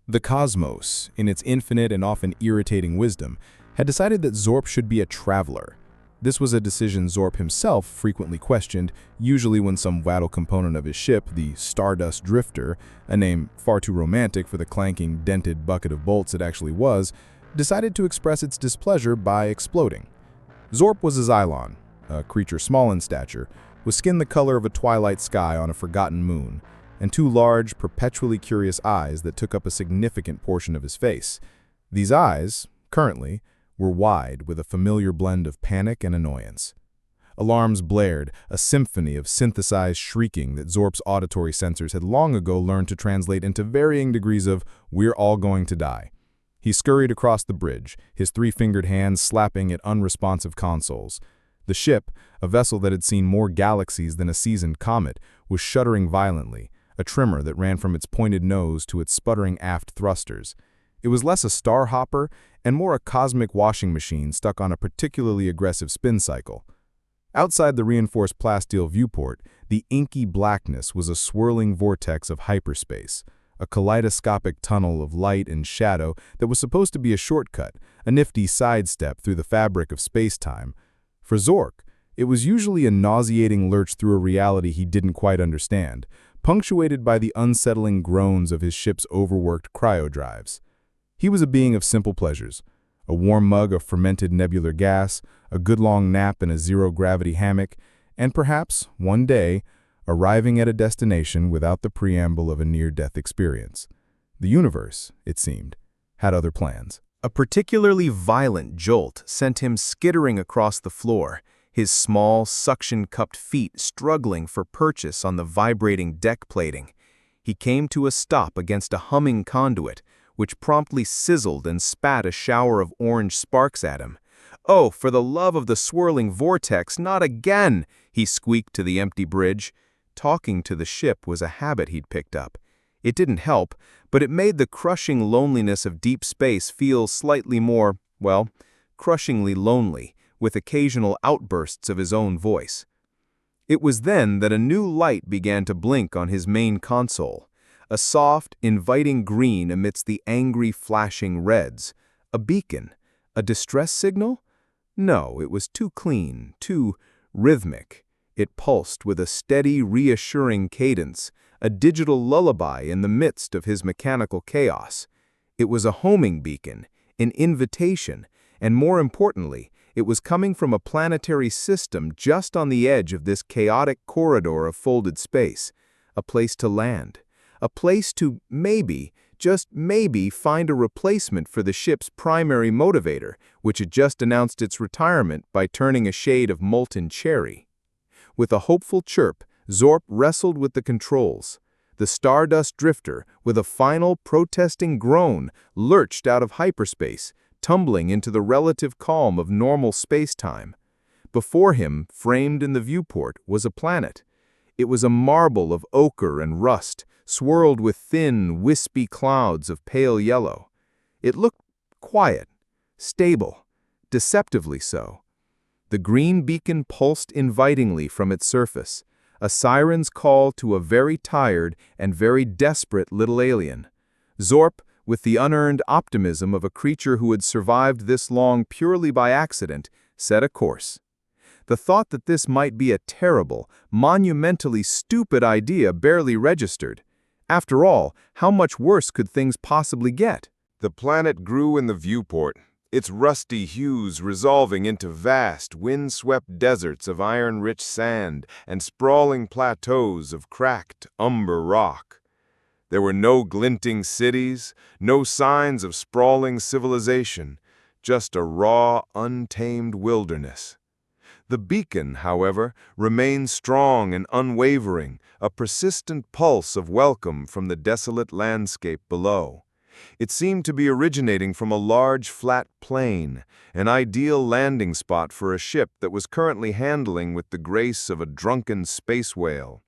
The cosmos, in its infinite and often irritating wisdom, had decided that Zorp should be a traveler. This was a decision Zorp himself frequently questioned, usually when some vital component of his ship, the Stardust Drifter, a name far too romantic for the clanking, dented bucket of bolts it actually was, decided to express its displeasure by exploding. Zorp was a Xylon, a creature small in stature, with skin the color of a twilight sky on a forgotten moon, and two large, perpetually curious eyes that took up a significant portion of his face. These eyes, currently, were wide with a familiar blend of panic and annoyance. Alarms blared, a symphony of synthesized shrieking that Zorp's auditory sensors had long ago learned to translate into varying degrees of "we're all going to die." He scurried across the bridge, his three-fingered hands slapping at unresponsive consoles. The ship, a vessel that had seen more galaxies than a seasoned comet, was shuddering violently, a tremor that ran from its pointed nose to its sputtering aft thrusters. It was less a star hopper and more a cosmic washing machine stuck on a particularly aggressive spin cycle. Outside the reinforced plasteel viewport, the inky blackness was a swirling vortex of hyperspace, a kaleidoscopic tunnel of light and shadow that was supposed to be a shortcut, a nifty sidestep through the fabric of space-time. For Zork, it was usually a nauseating lurch through a reality he didn't quite understand, punctuated by the unsettling groans of his ship's overworked cryodrives. He was a being of simple pleasures: a warm mug of fermented nebular gas, a good long nap in a zero-gravity hammock, and perhaps, one day, arriving at a destination without the preamble of a near-death experience. The universe, it seemed, had other plans. A particularly violent jolt sent him skittering across the floor, his small, suction-cupped feet struggling for purchase on the vibrating deck plating. He came to a stop against a humming conduit, which promptly sizzled and spat a shower of orange sparks at him. "Oh, for the love of the swirling vortex, not again!" he squeaked to the empty bridge. Talking to the ship was a habit he'd picked up. It didn't help, but it made the crushing loneliness of deep space feel slightly more, well, crushingly lonely, with occasional outbursts of his own voice. It was then that a new light began to blink on his main console, a soft, inviting green amidst the angry, flashing reds. A beacon? A distress signal? No, it was too clean, too rhythmic. It pulsed with a steady, reassuring cadence, a digital lullaby in the midst of his mechanical chaos. It was a homing beacon, an invitation, and more importantly, it was coming from a planetary system just on the edge of this chaotic corridor of folded space, a place to land, a place to maybe, just maybe, find a replacement for the ship's primary motivator, which had just announced its retirement by turning a shade of molten cherry. With a hopeful chirp, Zorp wrestled with the controls. The Stardust Drifter, with a final protesting groan, lurched out of hyperspace, tumbling into the relative calm of normal space-time. Before him, framed in the viewport, was a planet. It was a marble of ochre and rust, swirled with thin, wispy clouds of pale yellow. It looked quiet, stable, deceptively so. The green beacon pulsed invitingly from its surface, a siren's call to a very tired and very desperate little alien. Zorp, with the unearned optimism of a creature who had survived this long purely by accident, set a course. The thought that this might be a terrible, monumentally stupid idea barely registered. After all, how much worse could things possibly get? The planet grew in the viewport, its rusty hues resolving into vast, wind-swept deserts of iron-rich sand and sprawling plateaus of cracked, umber rock. There were no glinting cities, no signs of sprawling civilization, just a raw, untamed wilderness. The beacon, however, remained strong and unwavering, a persistent pulse of welcome from the desolate landscape below. It seemed to be originating from a large, flat plain, an ideal landing spot for a ship that was currently handling with the grace of a drunken space whale.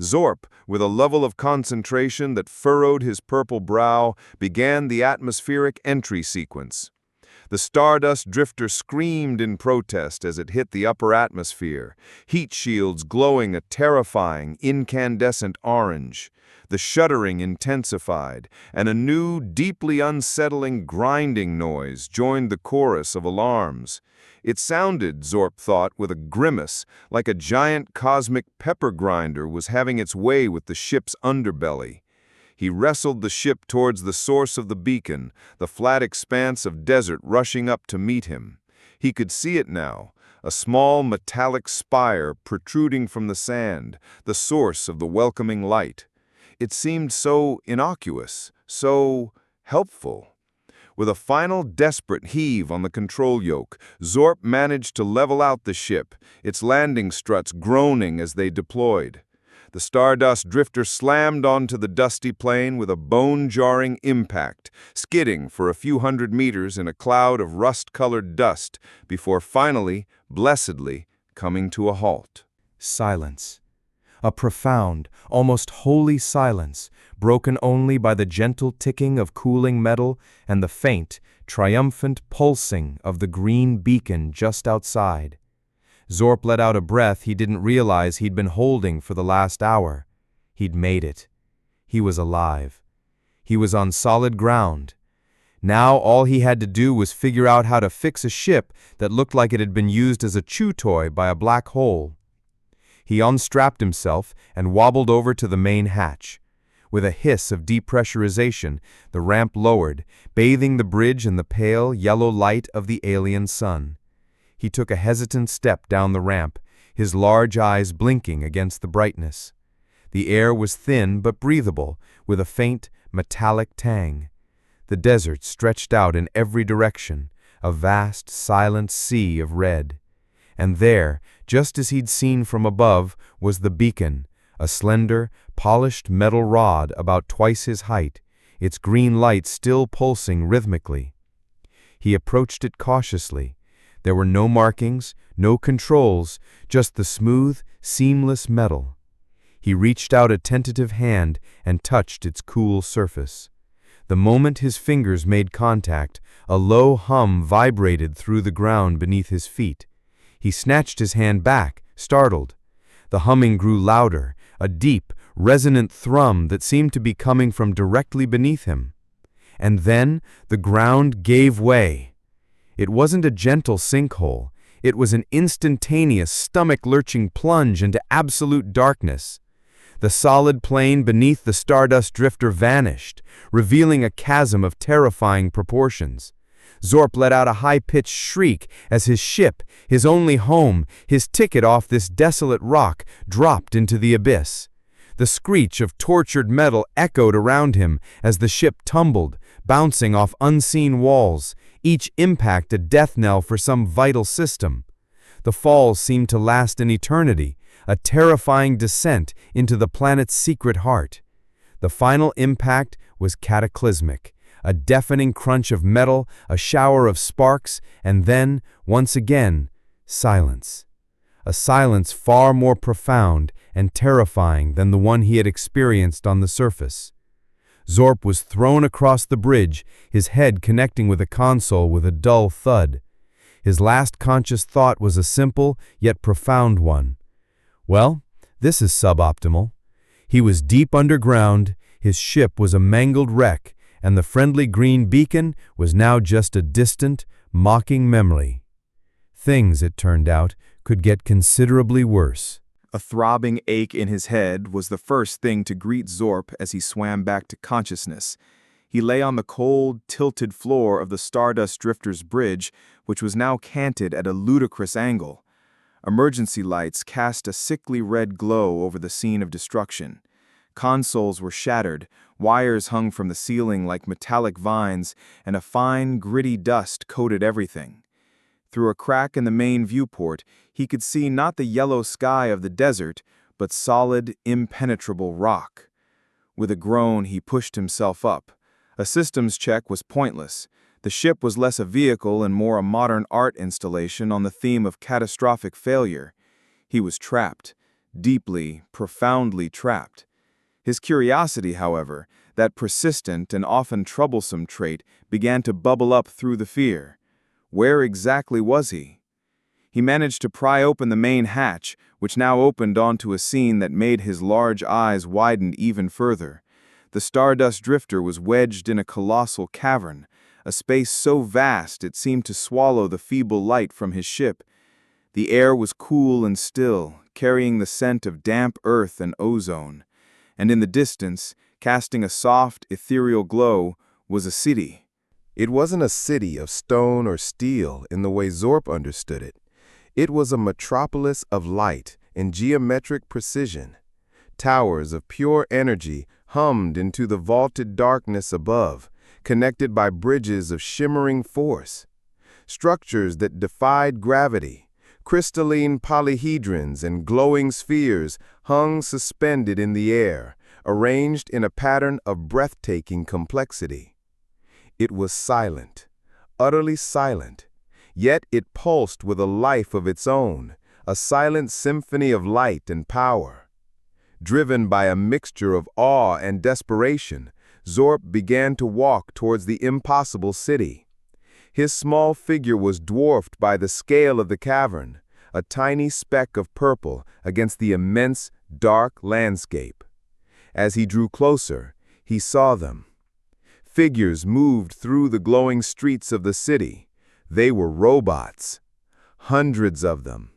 Zorp, with a level of concentration that furrowed his purple brow, began the atmospheric entry sequence. The Stardust Drifter screamed in protest as it hit the upper atmosphere, heat shields glowing a terrifying, incandescent orange. The shuddering intensified, and a new, deeply unsettling grinding noise joined the chorus of alarms. It sounded, Zorp thought, with a grimace, like a giant cosmic pepper grinder was having its way with the ship's underbelly. He wrestled the ship towards the source of the beacon, the flat expanse of desert rushing up to meet him. He could see it now, a small metallic spire protruding from the sand, the source of the welcoming light. It seemed so innocuous, so helpful. With a final desperate heave on the control yoke, Zorp managed to level out the ship, its landing struts groaning as they deployed. The Stardust Drifter slammed onto the dusty plain with a bone-jarring impact, skidding for a few hundred meters in a cloud of rust-colored dust before finally, blessedly, coming to a halt. Silence. A profound, almost holy silence, broken only by the gentle ticking of cooling metal and the faint, triumphant pulsing of the green beacon just outside. Zorp let out a breath he didn't realize he'd been holding for the last hour. He'd made it. He was alive. He was on solid ground. Now all he had to do was figure out how to fix a ship that looked like it had been used as a chew toy by a black hole. He unstrapped himself and wobbled over to the main hatch. With a hiss of depressurization, the ramp lowered, bathing the bridge in the pale, yellow light of the alien sun. He took a hesitant step down the ramp, his large eyes blinking against the brightness. The air was thin but breathable, with a faint, metallic tang. The desert stretched out in every direction, a vast, silent sea of red. And there, just as he'd seen from above, was the beacon, a slender, polished metal rod about twice his height, its green light still pulsing rhythmically. He approached it cautiously. There were no markings, no controls, just the smooth, seamless metal. He reached out a tentative hand and touched its cool surface. The moment his fingers made contact, a low hum vibrated through the ground beneath his feet. He snatched his hand back, startled. The humming grew louder, a deep, resonant thrum that seemed to be coming from directly beneath him. And then the ground gave way. It wasn't a gentle sinkhole. It was an instantaneous, stomach-lurching plunge into absolute darkness. The solid plain beneath the Stardust Drifter vanished, revealing a chasm of terrifying proportions. Zorp let out a high-pitched shriek as his ship, his only home, his ticket off this desolate rock, dropped into the abyss. The screech of tortured metal echoed around him as the ship tumbled, bouncing off unseen walls, each impact a death knell for some vital system. The fall seemed to last an eternity, a terrifying descent into the planet's secret heart. The final impact was cataclysmic, a deafening crunch of metal, a shower of sparks, and then, once again, silence. A silence far more profound and terrifying than the one he had experienced on the surface. Zorp was thrown across the bridge, his head connecting with the console with a dull thud. His last conscious thought was a simple, yet profound one. Well, this is suboptimal. He was deep underground, his ship was a mangled wreck, and the friendly green beacon was now just a distant, mocking memory. Things, it turned out, could get considerably worse. A throbbing ache in his head was the first thing to greet Zorp as he swam back to consciousness. He lay on the cold, tilted floor of the Stardust Drifter's bridge, which was now canted at a ludicrous angle. Emergency lights cast a sickly red glow over the scene of destruction. Consoles were shattered, wires hung from the ceiling like metallic vines, and a fine, gritty dust coated everything. Through a crack in the main viewport, he could see not the yellow sky of the desert, but solid, impenetrable rock. With a groan, he pushed himself up. A systems check was pointless. The ship was less a vehicle and more a modern art installation on the theme of catastrophic failure. He was trapped, deeply, profoundly trapped. His curiosity, however, that persistent and often troublesome trait, began to bubble up through the fear. Where exactly was he? He managed to pry open the main hatch, which now opened onto a scene that made his large eyes widen even further. The Stardust Drifter was wedged in a colossal cavern, a space so vast it seemed to swallow the feeble light from his ship. The air was cool and still, carrying the scent of damp earth and ozone. And in the distance, casting a soft, ethereal glow, was a city. It wasn't a city of stone or steel in the way Zorp understood it. It was a metropolis of light and geometric precision. Towers of pure energy hummed into the vaulted darkness above, connected by bridges of shimmering force. Structures that defied gravity, crystalline polyhedrons and glowing spheres hung suspended in the air, arranged in a pattern of breathtaking complexity. It was silent, utterly silent, yet it pulsed with a life of its own, a silent symphony of light and power. Driven by a mixture of awe and desperation, Zorp began to walk towards the impossible city. His small figure was dwarfed by the scale of the cavern, a tiny speck of purple against the immense, dark landscape. As he drew closer, he saw them. Figures moved through the glowing streets of the city. They were robots. Hundreds of them.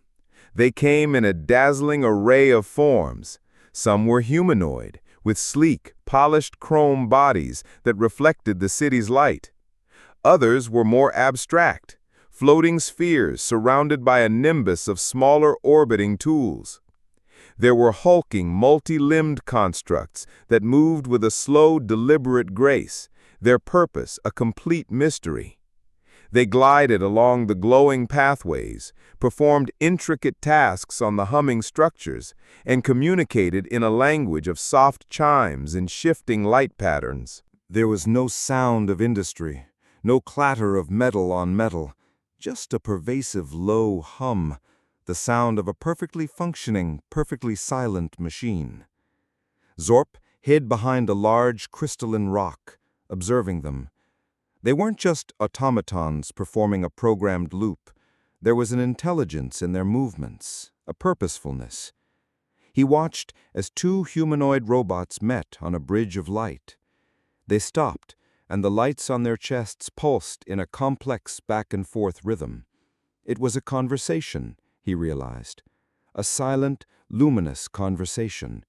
They came in a dazzling array of forms. Some were humanoid, with sleek, polished chrome bodies that reflected the city's light. Others were more abstract, floating spheres surrounded by a nimbus of smaller orbiting tools. There were hulking, multi-limbed constructs that moved with a slow, deliberate grace, their purpose a complete mystery. They glided along the glowing pathways, performed intricate tasks on the humming structures, and communicated in a language of soft chimes and shifting light patterns. There was no sound of industry, no clatter of metal on metal, just a pervasive low hum, the sound of a perfectly functioning, perfectly silent machine. Zorp hid behind a large crystalline rock, observing them. They weren't just automatons performing a programmed loop. There was an intelligence in their movements, a purposefulness. He watched as two humanoid robots met on a bridge of light. They stopped, and the lights on their chests pulsed in a complex back-and-forth rhythm. It was a conversation, he realized, a silent, luminous conversation.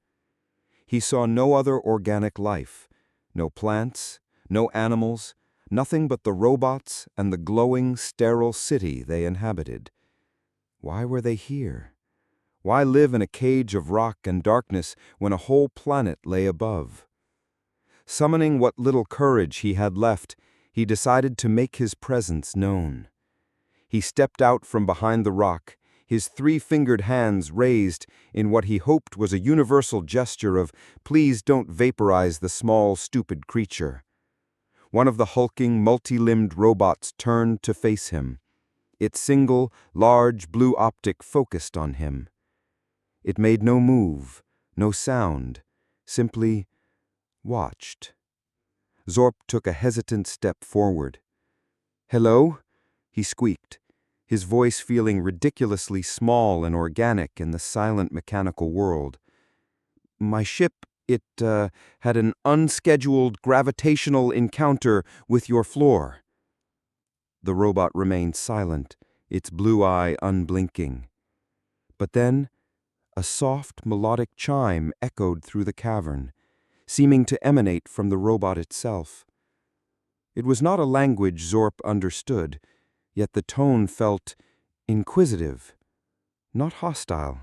He saw no other organic life, no plants, no animals, nothing but the robots and the glowing, sterile city they inhabited. Why were they here? Why live in a cage of rock and darkness when a whole planet lay above? Summoning what little courage he had left, he decided to make his presence known. He stepped out from behind the rock, his three-fingered hands raised in what he hoped was a universal gesture of, "Please don't vaporize the small, stupid creature." One of the hulking, multi-limbed robots turned to face him. Its single, large blue optic focused on him. It made no move, no sound, simply watched. Zorp took a hesitant step forward. "Hello?" he squeaked, his voice feeling ridiculously small and organic in the silent mechanical world. "My ship, it had an unscheduled gravitational encounter with your floor." The robot remained silent, its blue eye unblinking. But then, a soft, melodic chime echoed through the cavern, seeming to emanate from the robot itself. It was not a language Zorp understood, yet the tone felt inquisitive, not hostile.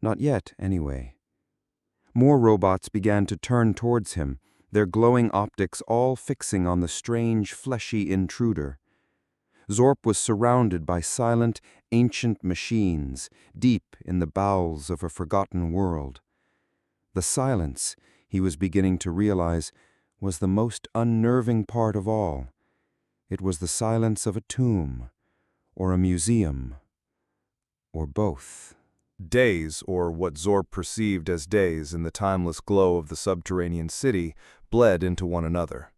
Not yet, anyway. More robots began to turn towards him, their glowing optics all fixing on the strange, fleshy intruder. Zorp was surrounded by silent, ancient machines, deep in the bowels of a forgotten world. The silence, he was beginning to realize, was the most unnerving part of all. It was the silence of a tomb, or a museum, or both. Days, or what Zorp perceived as days in the timeless glow of the subterranean city, bled into one another.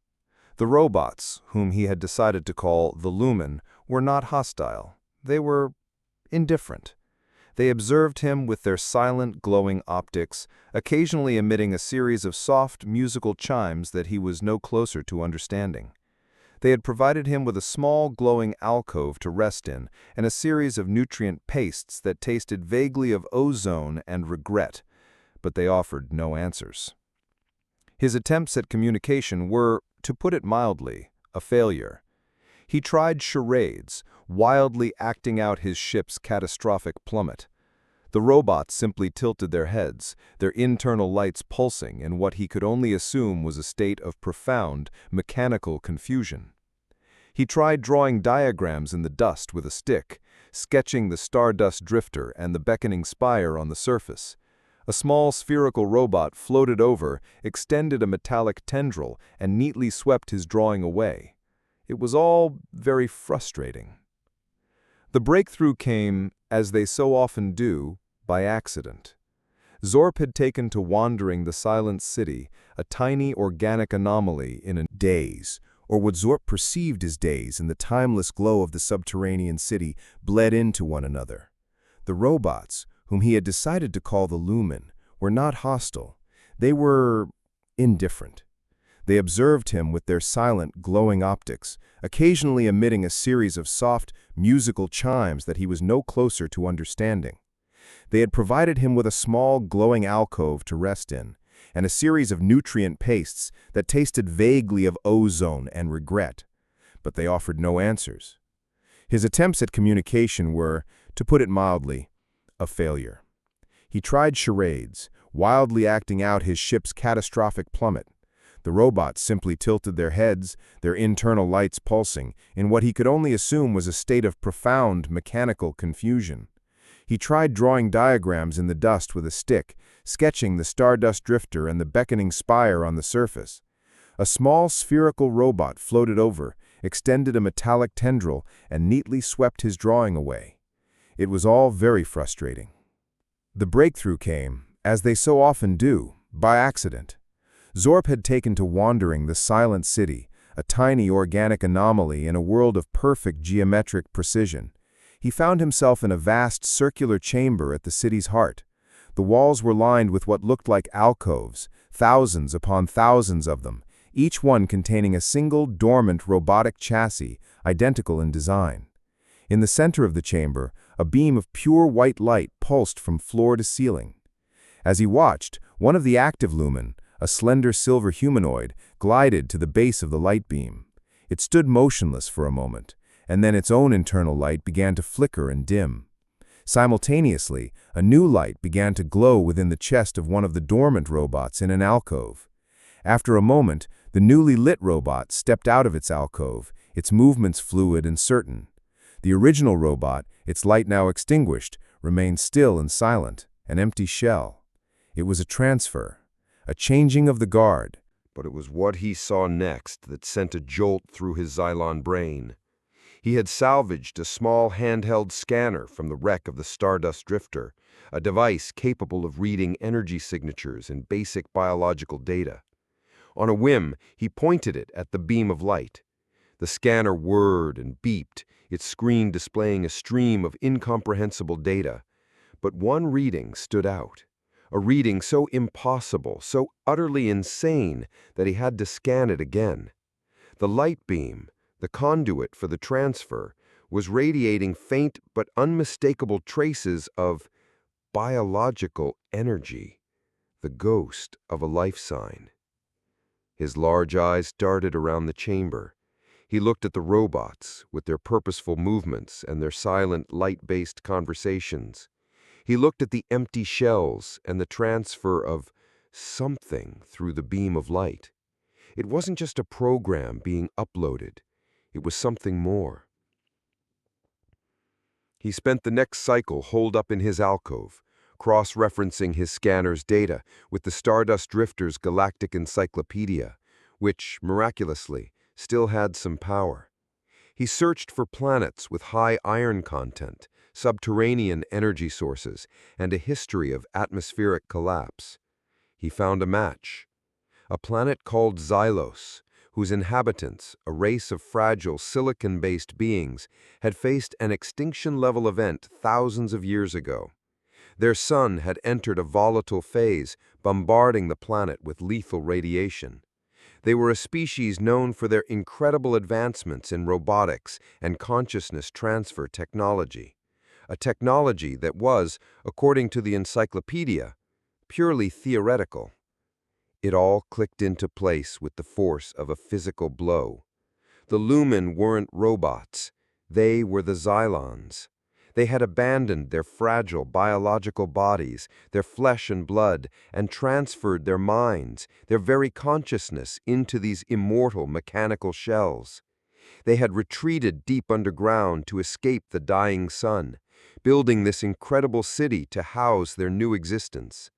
The robots, whom he had decided to call the Lumen, were not hostile. They were indifferent. They observed him with their silent, glowing optics, occasionally emitting a series of soft, musical chimes that he was no closer to understanding. They had provided him with a small, glowing alcove to rest in, and a series of nutrient pastes that tasted vaguely of ozone and regret, but they offered no answers. His attempts at communication were, to put it mildly, a failure. He tried charades, wildly acting out his ship's catastrophic plummet. The robots simply tilted their heads, their internal lights pulsing in what he could only assume was a state of profound, mechanical confusion. He tried drawing diagrams in the dust with a stick, sketching the Stardust Drifter and the beckoning spire on the surface. A small spherical robot floated over, extended a metallic tendril, and neatly swept his drawing away. It was all very frustrating. The breakthrough came, as they so often do, by accident. Zorp had taken to wandering the silent city, a tiny organic anomaly in a daze, or what Zorp perceived as days in the timeless glow of the subterranean city, bled into one another. The robots, whom he had decided to call the Lumen, were not hostile. They were indifferent. They observed him with their silent, glowing optics, occasionally emitting a series of soft, musical chimes that he was no closer to understanding. They had provided him with a small, glowing alcove to rest in, and a series of nutrient pastes that tasted vaguely of ozone and regret, but they offered no answers. His attempts at communication were, to put it mildly, a failure. He tried charades, wildly acting out his ship's catastrophic plummet. The robots simply tilted their heads, their internal lights pulsing, in what he could only assume was a state of profound mechanical confusion. He tried drawing diagrams in the dust with a stick, sketching the Stardust Drifter and the beckoning spire on the surface. A small spherical robot floated over, extended a metallic tendril, and neatly swept his drawing away. It was all very frustrating. The breakthrough came, as they so often do, by accident. Zorp had taken to wandering the silent city, a tiny organic anomaly in a world of perfect geometric precision. He found himself in a vast circular chamber at the city's heart. The walls were lined with what looked like alcoves, thousands upon thousands of them, each one containing a single dormant robotic chassis, identical in design. In the center of the chamber, a beam of pure white light pulsed from floor to ceiling. As he watched, one of the active lumen, a slender silver humanoid, glided to the base of the light beam. It stood motionless for a moment, and then its own internal light began to flicker and dim. Simultaneously, a new light began to glow within the chest of one of the dormant robots in an alcove. After a moment, the newly lit robot stepped out of its alcove, its movements fluid and certain. The original robot, its light now extinguished, remained still and silent, an empty shell. It was a transfer, a changing of the guard. But it was what he saw next that sent a jolt through his Xylon brain. He had salvaged a small handheld scanner from the wreck of the Stardust Drifter, a device capable of reading energy signatures and basic biological data. On a whim, he pointed it at the beam of light. The scanner whirred and beeped, its screen displaying a stream of incomprehensible data. But one reading stood out. A reading so impossible, so utterly insane, that he had to scan it again. The light beam, the conduit for the transfer, was radiating faint but unmistakable traces of biological energy, the ghost of a life sign. His large eyes darted around the chamber. He looked at the robots, with their purposeful movements and their silent, light-based conversations. He looked at the empty shells and the transfer of something through the beam of light. It wasn't just a program being uploaded. It was something more. He spent the next cycle holed up in his alcove, cross-referencing his scanner's data with the Stardust Drifter's galactic encyclopedia, which, miraculously, still had some power. He searched for planets with high iron content, subterranean energy sources, and a history of atmospheric collapse. He found a match. A planet called Xylos, whose inhabitants, a race of fragile silicon-based beings, had faced an extinction-level event thousands of years ago. Their sun had entered a volatile phase, bombarding the planet with lethal radiation. They were a species known for their incredible advancements in robotics and consciousness transfer technology, a technology that was, according to the encyclopedia, purely theoretical. It all clicked into place with the force of a physical blow. The Lumen weren't robots. They were the Xylons. They had abandoned their fragile biological bodies, their flesh and blood, and transferred their minds, their very consciousness, into these immortal mechanical shells. They had retreated deep underground to escape the dying sun, building this incredible city to house their new existence.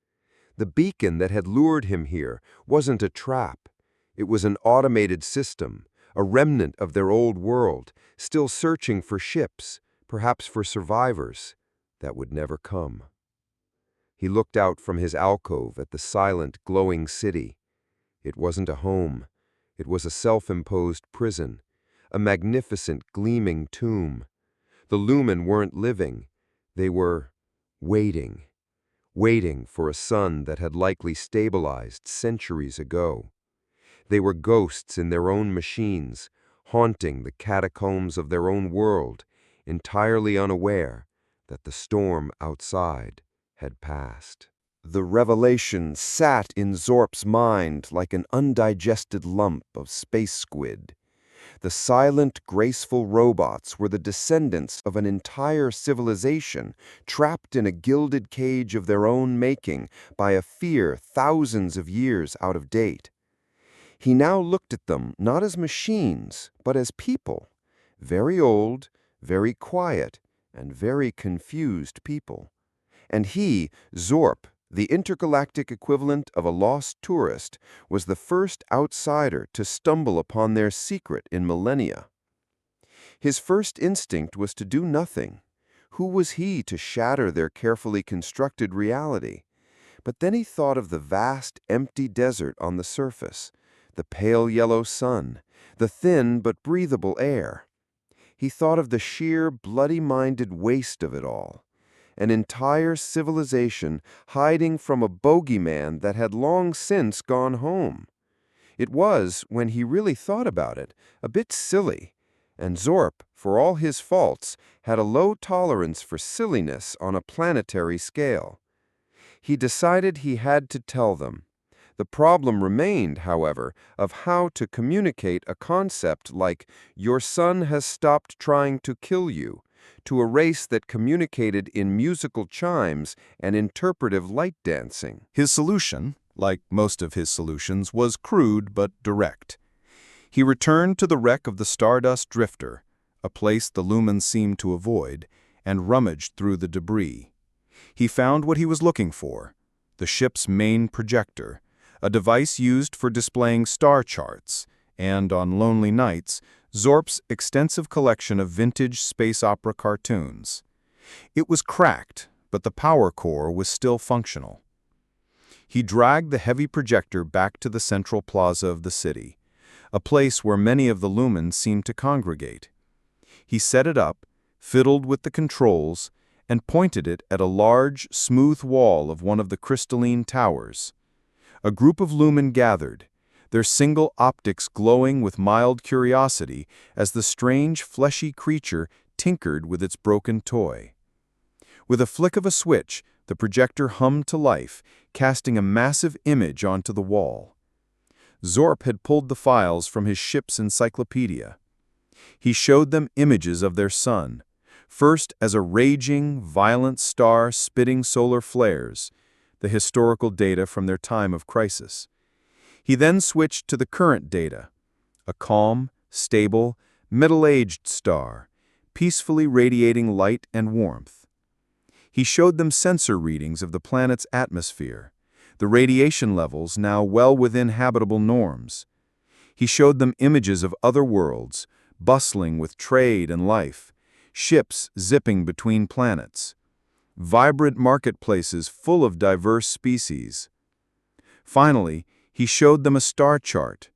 The beacon that had lured him here wasn't a trap. It was an automated system, a remnant of their old world, still searching for ships, perhaps for survivors, that would never come. He looked out from his alcove at the silent, glowing city. It wasn't a home. It was a self-imposed prison, a magnificent, gleaming tomb. The Lumen weren't living. They were waiting for a sun that had likely stabilized centuries ago. They were ghosts in their own machines, haunting the catacombs of their own world, entirely unaware that the storm outside had passed. The revelation sat in Zorp's mind like an undigested lump of space squid. The silent, graceful robots were the descendants of an entire civilization trapped in a gilded cage of their own making by a fear thousands of years out of date. He now looked at them not as machines, but as people, very old, very quiet, and very confused people. And he, Zorp, the intergalactic equivalent of a lost tourist, was the first outsider to stumble upon their secret in millennia. His first instinct was to do nothing. Who was he to shatter their carefully constructed reality? But then he thought of the vast, empty desert on the surface, the pale yellow sun, the thin but breathable air. He thought of the sheer, bloody-minded waste of it all. An entire civilization hiding from a bogeyman that had long since gone home. It was, when he really thought about it, a bit silly, and Zorp, for all his faults, had a low tolerance for silliness on a planetary scale. He decided he had to tell them. The problem remained, however, of how to communicate a concept like, "Your son has stopped trying to kill you," to a race that communicated in musical chimes and interpretive light dancing. His solution, like most of his solutions, was crude but direct. He returned to the wreck of the Stardust Drifter, a place the Lumens seemed to avoid, and rummaged through the debris. He found what he was looking for, the ship's main projector, a device used for displaying star charts, and, on lonely nights, Zorp's extensive collection of vintage space opera cartoons. It was cracked, but the power core was still functional. He dragged the heavy projector back to the central plaza of the city, a place where many of the lumens seemed to congregate. He set it up, fiddled with the controls, and pointed it at a large, smooth wall of one of the crystalline towers. A group of lumen gathered, their single optics glowing with mild curiosity as the strange, fleshy creature tinkered with its broken toy. With a flick of a switch, the projector hummed to life, casting a massive image onto the wall. Zorp had pulled the files from his ship's encyclopedia. He showed them images of their sun, first as a raging, violent star spitting solar flares, the historical data from their time of crisis. He then switched to the current data, a calm, stable, middle-aged star, peacefully radiating light and warmth. He showed them sensor readings of the planet's atmosphere, the radiation levels now well within habitable norms. He showed them images of other worlds, bustling with trade and life, ships zipping between planets, vibrant marketplaces full of diverse species. Finally, he showed them a star chart.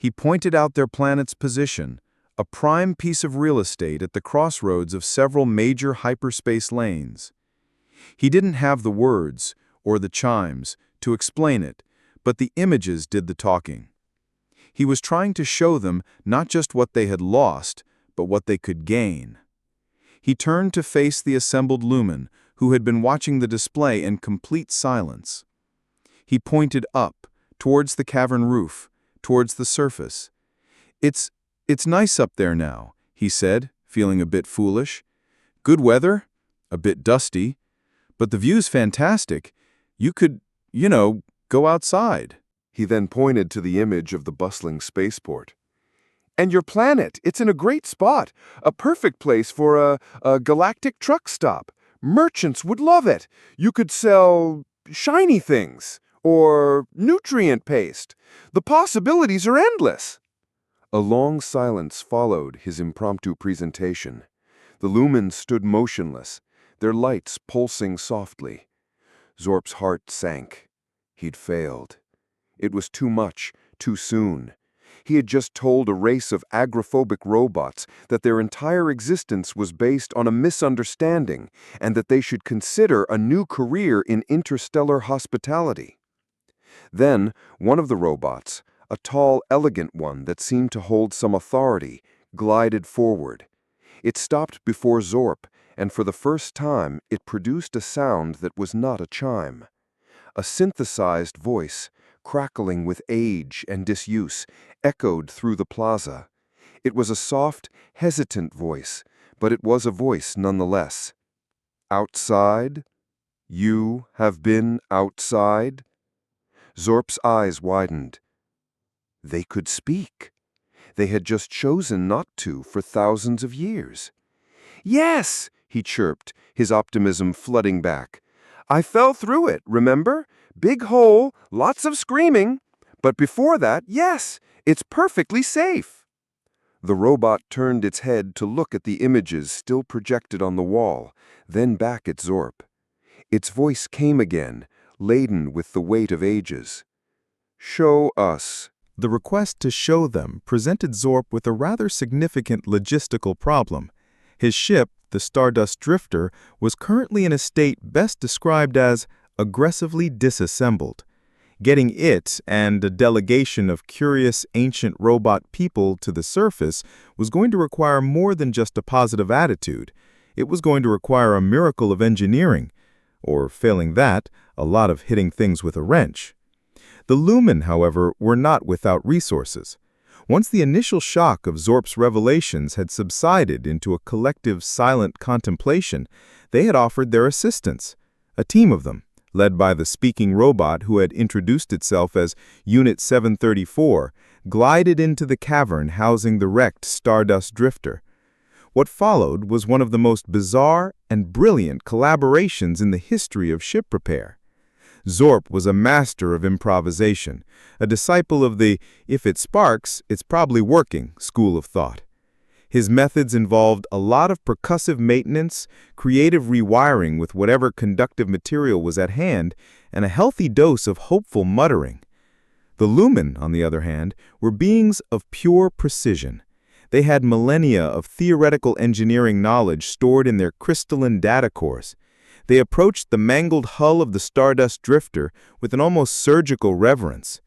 He pointed out their planet's position, a prime piece of real estate at the crossroads of several major hyperspace lanes. He didn't have the words, or the chimes, to explain it, but the images did the talking. He was trying to show them not just what they had lost, but what they could gain. He turned to face the assembled Lumen, who had been watching the display in complete silence. He pointed up, towards the cavern roof, towards the surface. It's nice up there now," he said, feeling a bit foolish. "Good weather, a bit dusty, but the view's fantastic. You could, go outside." He then pointed to the image of the bustling spaceport. "And your planet, it's in a great spot, a perfect place for a galactic truck stop. Merchants would love it. You could sell shiny things, or nutrient paste. The possibilities are endless." A long silence followed his impromptu presentation. The lumens stood motionless, their lights pulsing softly. Zorp's heart sank. He'd failed. It was too much, too soon. He had just told a race of agoraphobic robots that their entire existence was based on a misunderstanding and that they should consider a new career in interstellar hospitality. Then, one of the robots, a tall, elegant one that seemed to hold some authority, glided forward. It stopped before Zorp, and for the first time it produced a sound that was not a chime. A synthesized voice, crackling with age and disuse, echoed through the plaza. It was a soft, hesitant voice, but it was a voice nonetheless. "Outside? You have been outside?" Zorp's eyes widened. They could speak. They had just chosen not to for thousands of years. "Yes," he chirped, his optimism flooding back. "I fell through it, remember? Big hole, lots of screaming. But before that, yes, it's perfectly safe." The robot turned its head to look at the images still projected on the wall, then back at Zorp. Its voice came again, laden with the weight of ages. "Show us." The request to show them presented Zorp with a rather significant logistical problem. His ship, the Stardust Drifter, was currently in a state best described as aggressively disassembled. Getting it and a delegation of curious ancient robot people to the surface was going to require more than just a positive attitude. It was going to require a miracle of engineering, or failing that, a lot of hitting things with a wrench. The Lumen, however, were not without resources. Once the initial shock of Zorp's revelations had subsided into a collective silent contemplation, they had offered their assistance. A team of them, led by the speaking robot who had introduced itself as Unit 734, glided into the cavern housing the wrecked Stardust Drifter. What followed was one of the most bizarre and brilliant collaborations in the history of ship repair. Zorp was a master of improvisation, a disciple of the "if it sparks, it's probably working" school of thought. His methods involved a lot of percussive maintenance, creative rewiring with whatever conductive material was at hand, and a healthy dose of hopeful muttering. The Lumen, on the other hand, were beings of pure precision. They had millennia of theoretical engineering knowledge stored in their crystalline data cores. They approached the mangled hull of the Stardust Drifter with an almost surgical reverence.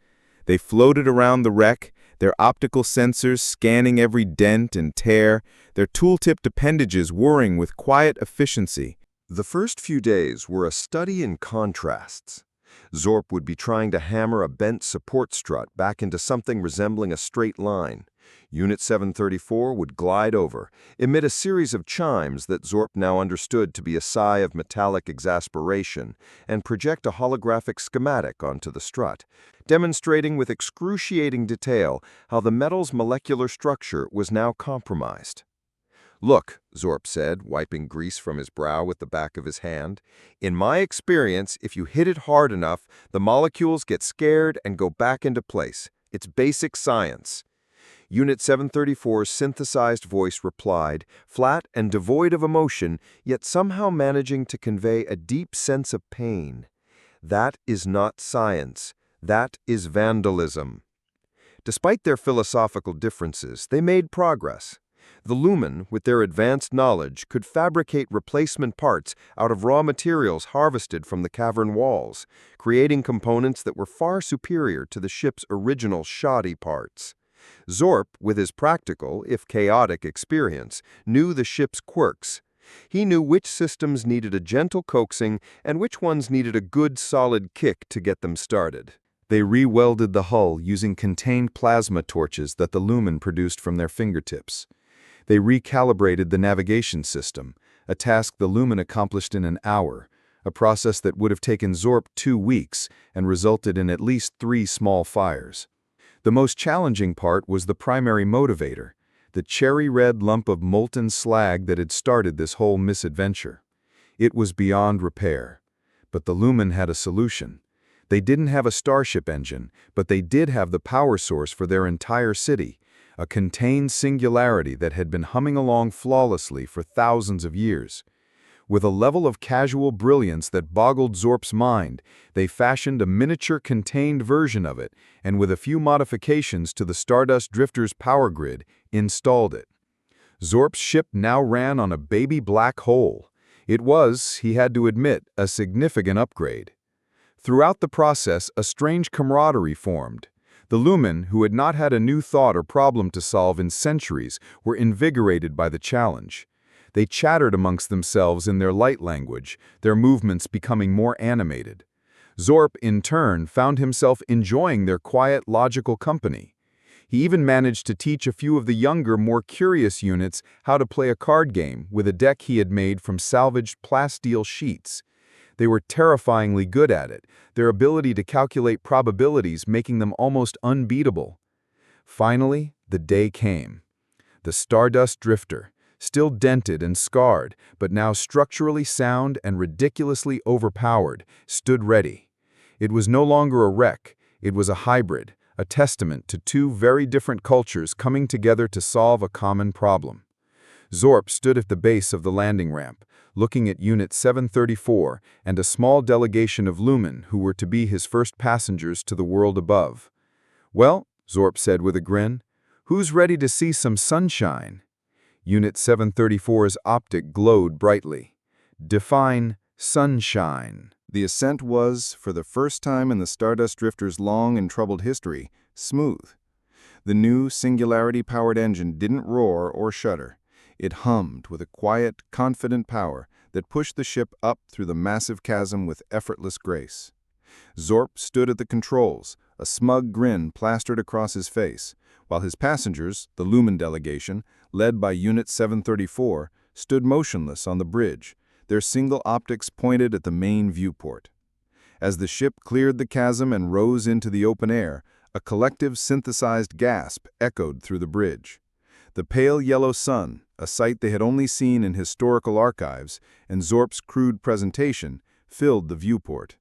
They floated around the wreck, their optical sensors scanning every dent and tear, their tool-tipped appendages whirring with quiet efficiency. The first few days were a study in contrasts. Zorp would be trying to hammer a bent support strut back into something resembling a straight line. Unit 734 would glide over, emit a series of chimes that Zorp now understood to be a sigh of metallic exasperation, and project a holographic schematic onto the strut, demonstrating with excruciating detail how the metal's molecular structure was now compromised. "Look," Zorp said, wiping grease from his brow with the back of his hand, "in my experience, if you hit it hard enough, the molecules get scared and go back into place. It's basic science." Unit 734's synthesized voice replied, flat and devoid of emotion, yet somehow managing to convey a deep sense of pain. "That is not science. That is vandalism." Despite their philosophical differences, they made progress. The Lumen, with their advanced knowledge, could fabricate replacement parts out of raw materials harvested from the cavern walls, creating components that were far superior to the ship's original shoddy parts. Zorp, with his practical, if chaotic, experience, knew the ship's quirks. He knew which systems needed a gentle coaxing and which ones needed a good, solid kick to get them started. They re-welded the hull using contained plasma torches that the Lumen produced from their fingertips. They recalibrated the navigation system, a task the Lumen accomplished in an hour, a process that would have taken Zorp 2 weeks and resulted in at least 3 small fires. The most challenging part was the primary motivator, the cherry-red lump of molten slag that had started this whole misadventure. It was beyond repair. But the Lumen had a solution. They didn't have a starship engine, but they did have the power source for their entire city, a contained singularity that had been humming along flawlessly for thousands of years. With a level of casual brilliance that boggled Zorp's mind, they fashioned a miniature contained version of it, and with a few modifications to the Stardust Drifter's power grid, installed it. Zorp's ship now ran on a baby black hole. It was, he had to admit, a significant upgrade. Throughout the process, a strange camaraderie formed. The Lumen, who had not had a new thought or problem to solve in centuries, were invigorated by the challenge. They chattered amongst themselves in their light language, their movements becoming more animated. Zorp, in turn, found himself enjoying their quiet, logical company. He even managed to teach a few of the younger, more curious units how to play a card game with a deck he had made from salvaged plasteel sheets. They were terrifyingly good at it, their ability to calculate probabilities making them almost unbeatable. Finally, the day came. The Stardust Drifter, still dented and scarred, but now structurally sound and ridiculously overpowered, stood ready. It was no longer a wreck, it was a hybrid, a testament to 2 very different cultures coming together to solve a common problem. Zorp stood at the base of the landing ramp, looking at Unit 734 and a small delegation of Lumen who were to be his first passengers to the world above. "Well," Zorp said with a grin, "who's ready to see some sunshine?" Unit 734's optic glowed brightly. "Define sunshine." The ascent was, for the first time in the Stardust Drifter's long and troubled history, smooth. The new singularity-powered engine didn't roar or shudder. It hummed with a quiet, confident power that pushed the ship up through the massive chasm with effortless grace. Zorp stood at the controls, a smug grin plastered across his face, while his passengers, the Lumen delegation, led by Unit 734, stood motionless on the bridge, their single optics pointed at the main viewport. As the ship cleared the chasm and rose into the open air, a collective synthesized gasp echoed through the bridge. The pale yellow sun, a sight they had only seen in historical archives, and Zorp's crude presentation, filled the viewport.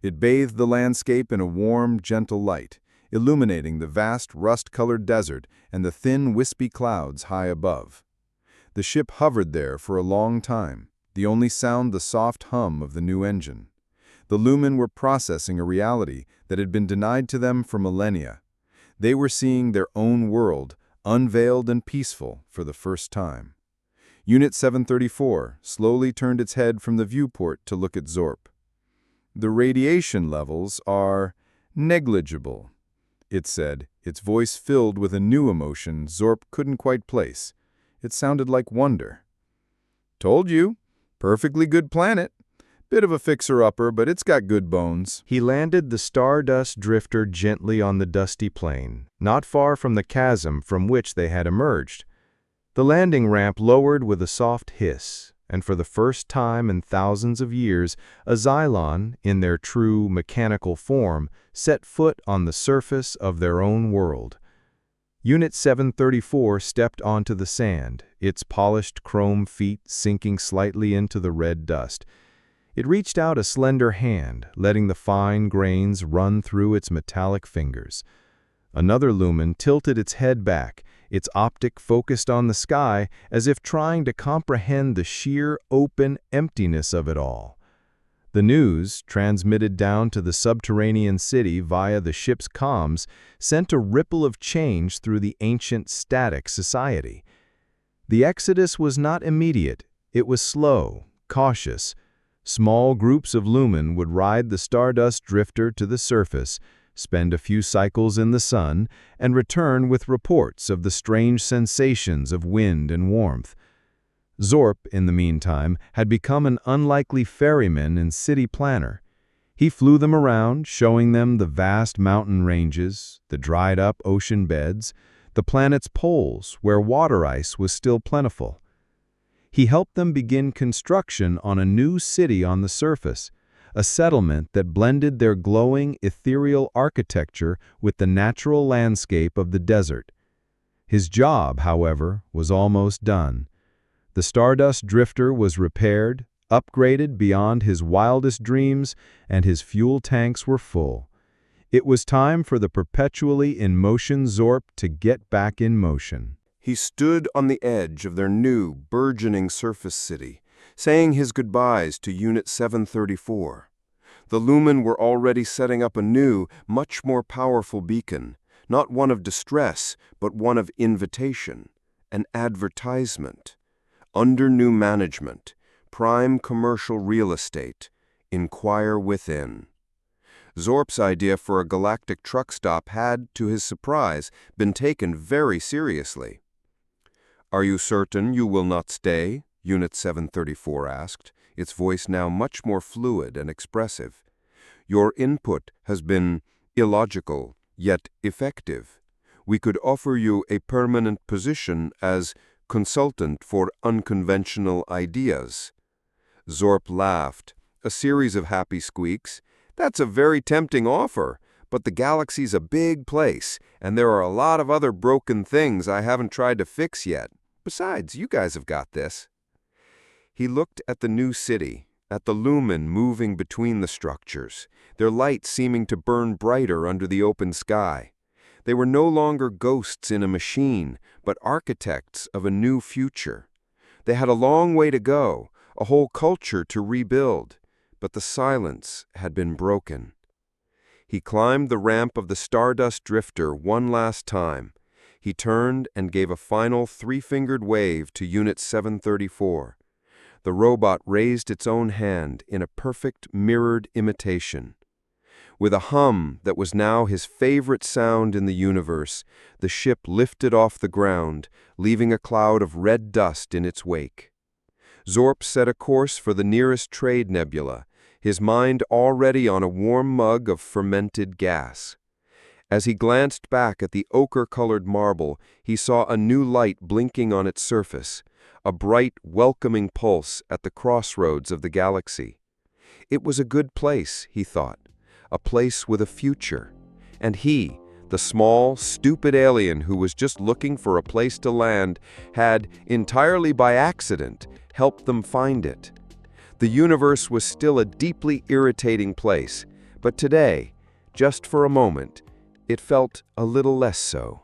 It bathed the landscape in a warm, gentle light, illuminating the vast rust-colored desert and the thin, wispy clouds high above. The ship hovered there for a long time, the only sound the soft hum of the new engine. The Lumen were processing a reality that had been denied to them for millennia. They were seeing their own world, unveiled and peaceful, for the first time. Unit 734 slowly turned its head from the viewport to look at Zorp. "The radiation levels are negligible," it said, its voice filled with a new emotion Zorp couldn't quite place. It sounded like wonder. "Told you. Perfectly good planet. Bit of a fixer-upper, but it's got good bones." He landed the Stardust Drifter gently on the dusty plain, not far from the chasm from which they had emerged. The landing ramp lowered with a soft hiss, and for the first time in thousands of years, a Xylon, in their true mechanical form, set foot on the surface of their own world. Unit 734 stepped onto the sand, its polished chrome feet sinking slightly into the red dust. It reached out a slender hand, letting the fine grains run through its metallic fingers. Another Lumen tilted its head back, its optic focused on the sky as if trying to comprehend the sheer, open emptiness of it all. The news, transmitted down to the subterranean city via the ship's comms, sent a ripple of change through the ancient static society. The exodus was not immediate, it was slow, cautious. Small groups of lumen would ride the Stardust Drifter to the surface, spend a few cycles in the sun, and return with reports of the strange sensations of wind and warmth. Zorp, in the meantime, had become an unlikely ferryman and city planner. He flew them around, showing them the vast mountain ranges, the dried-up ocean beds, the planet's poles where water ice was still plentiful. He helped them begin construction on a new city on the surface, a settlement that blended their glowing, ethereal architecture with the natural landscape of the desert. His job, however, was almost done. The Stardust Drifter was repaired, upgraded beyond his wildest dreams, and his fuel tanks were full. It was time for the perpetually in motion Zorp to get back in motion. He stood on the edge of their new, burgeoning surface city, saying his goodbyes to Unit 734. The Lumen were already setting up a new, much more powerful beacon, not one of distress, but one of invitation, an advertisement. Under new management, prime commercial real estate, inquire within. Zorp's idea for a galactic truck stop had, to his surprise, been taken very seriously. "Are you certain you will not stay?" Unit 734 asked, its voice now much more fluid and expressive. "Your input has been illogical, yet effective. We could offer you a permanent position as consultant for unconventional ideas." Zorp laughed, a series of happy squeaks. "That's a very tempting offer, but the galaxy's a big place, and there are a lot of other broken things I haven't tried to fix yet. Besides, you guys have got this." He looked at the new city, at the lumen moving between the structures, their light seeming to burn brighter under the open sky. They were no longer ghosts in a machine, but architects of a new future. They had a long way to go, a whole culture to rebuild, but the silence had been broken. He climbed the ramp of the Stardust Drifter one last time. He turned and gave a final three-fingered wave to Unit 734. The robot raised its own hand in a perfect mirrored imitation. With a hum that was now his favorite sound in the universe, the ship lifted off the ground, leaving a cloud of red dust in its wake. Zorp set a course for the nearest trade nebula, his mind already on a warm mug of fermented gas. As he glanced back at the ochre-colored marble, he saw a new light blinking on its surface, a bright, welcoming pulse at the crossroads of the galaxy. It was a good place, he thought, a place with a future. And he, the small, stupid alien who was just looking for a place to land, had, entirely by accident, helped them find it. The universe was still a deeply irritating place, but today, just for a moment, it felt a little less so.